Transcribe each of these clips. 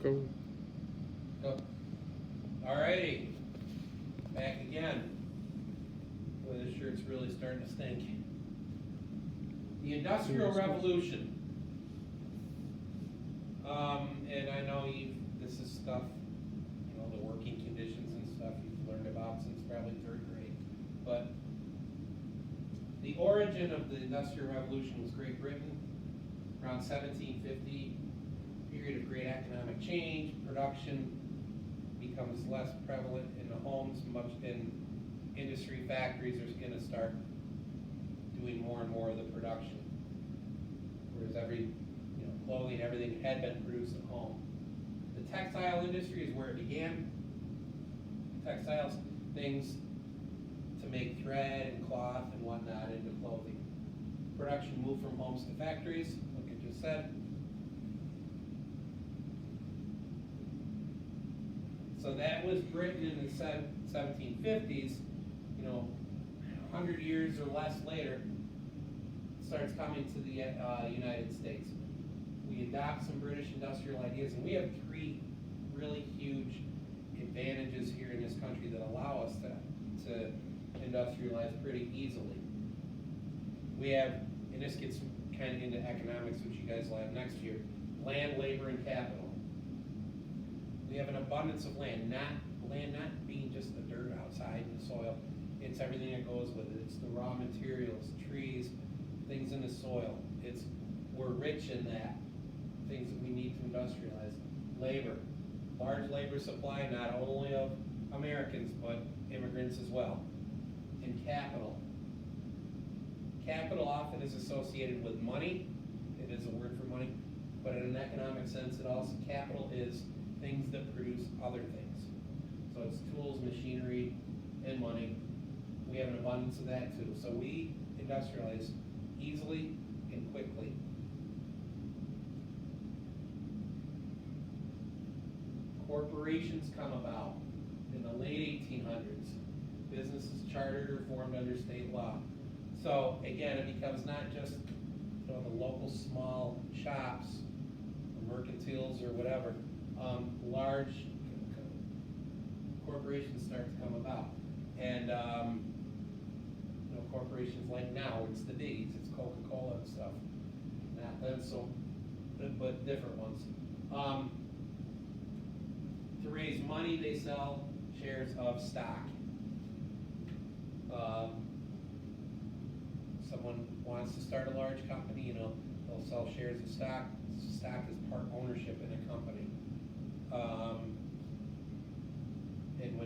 Go. Go. Alrighty, back again. Boy, this shirt's really starting to stink. The Industrial Revolution. And I know this is stuff, the working conditions and stuff you've learned about since probably third grade. But the origin of the Industrial Revolution was Great Britain, around 1750, period of great economic change, production becomes less prevalent in the homes, much in industry factories are going to start doing more and more of the production. Whereas clothing, everything had been produced at home. The textile industry is where it began. Textiles, things to make thread and cloth and whatnot into clothing. Production moved from homes to factories, like I just said. So that was Britain in the 1750s. 100 years or less later, it starts coming to the United States. We adopt some British industrial ideas, and we have three really huge advantages here in this country that allow us to industrialize pretty easily. We have, and this gets kind of into economics, which you guys will have next year, land, labor, and capital. We have an abundance of land not being just the dirt outside in the soil. It's everything that goes with it. It's the raw materials, trees, things in the soil. We're rich in that, things that we need to industrialize. Labor, large labor supply, not only of Americans, but immigrants as well. And capital. Capital often is associated with money. It is a word for money, but in an economic sense, capital is things that produce other things. So it's tools, machinery, and money. We have an abundance of that too. So we industrialize easily and quickly. Corporations come about in the late 1800s. Businesses chartered or formed under state law. So again, it becomes not just the local small shops, or mercantiles or whatever. Large corporations start to come about. And corporations like now, it's the biggies, it's Coca-Cola and stuff. Not them, but different ones. To raise money, they sell shares of stock. Someone wants to start a large company, they'll sell shares of stock. Stock is part ownership in a company.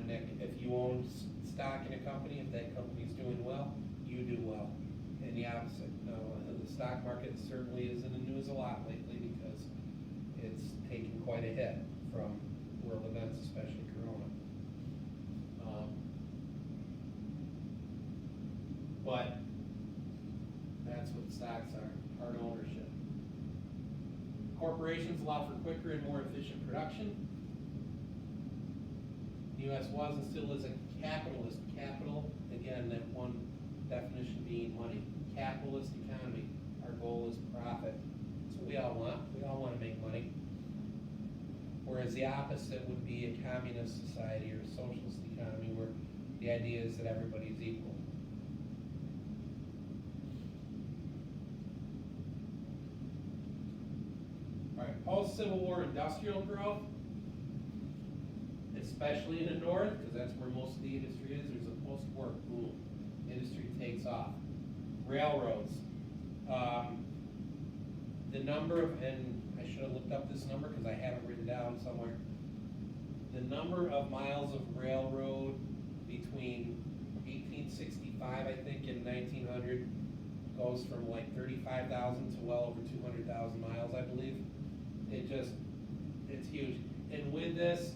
And if you own stock in a company, if that company's doing well, you do well. And the opposite. The stock market certainly is in the news a lot lately because it's taken quite a hit from world events, especially Corona. But that's what stocks are, part ownership. Corporations allow for quicker and more efficient production. The U.S. was and still is a capitalist. Capital, again, that one definition being money. Capitalist economy. Our goal is profit. That's what we all want. We all want to make money. Whereas the opposite would be a communist society or a socialist economy where the idea is that everybody's equal. All right, post-Civil War industrial growth, especially in the north, because that's where most of the industry is. There's a post-war boom. Industry takes off. Railroads. The number of, and I should have looked up this number because I have it written down somewhere. The number of miles of railroad between 1865, I think, and 1900 goes from like 35,000 to well over 200,000 miles, I believe. It's huge. And with this,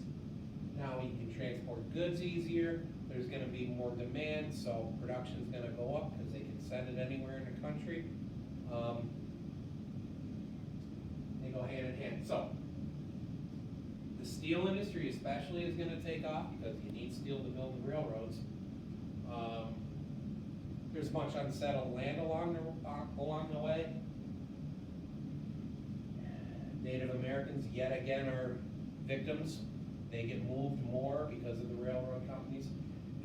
now you can transport goods easier. There's going to be more demand, so production is going to go up because they can send it anywhere in the country. They go hand in hand. So the steel industry especially is going to take off because you need steel to build the railroads. There's much unsettled land along the way. Native Americans, yet again, are victims, they get moved more because of the railroad companies.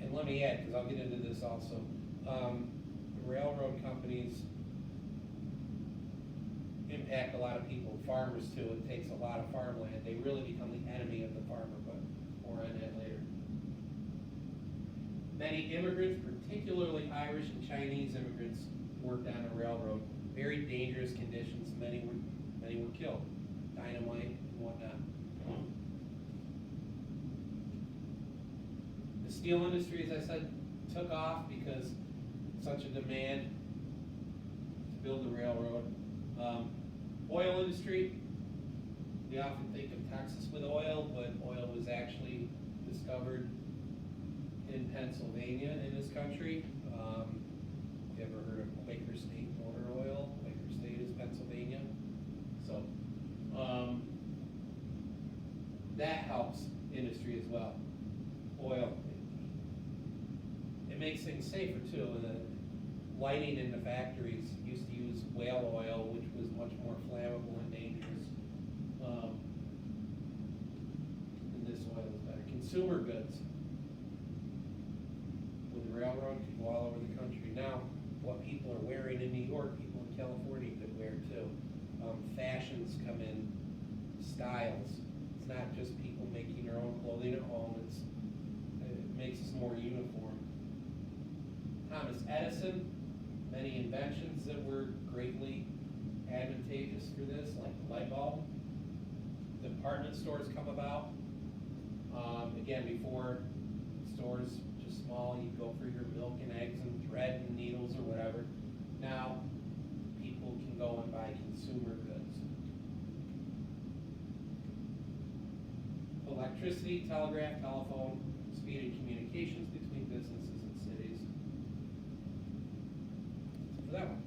And let me add, because I'll get into this also, the railroad companies impact a lot of people, farmers too. It takes a lot of farmland. They really become the enemy of the farmer, but more on that later. Many immigrants, particularly Irish and Chinese immigrants, worked on a railroad. Very dangerous conditions. Many were killed. Dynamite and whatnot. The steel industry, as I said, took off because such a demand to build the railroad. Oil industry, we often think of Texas with oil, but oil was actually discovered in Pennsylvania in this country. You ever heard of Quaker State Motor Oil? Quaker State is Pennsylvania. So that helps industry as well. Oil. It makes things safer too. The lighting in the factories used to use whale oil, which was much more flammable and dangerous. And this oil is better. Consumer goods. With the railroad, could go all over the country. Now, what people are wearing in New York, people in California could wear too. Fashions come in, styles. It's not just people making their own clothing at home. It makes us more uniform. Thomas Edison, many inventions that were greatly advantageous for this, like the light bulb. Department stores come about. Again, before stores just small, you'd go for your milk and eggs and thread and needles or whatever. Now, people can go and buy consumer goods. Electricity, telegraph, telephone, speeded communications between businesses and cities. For that one.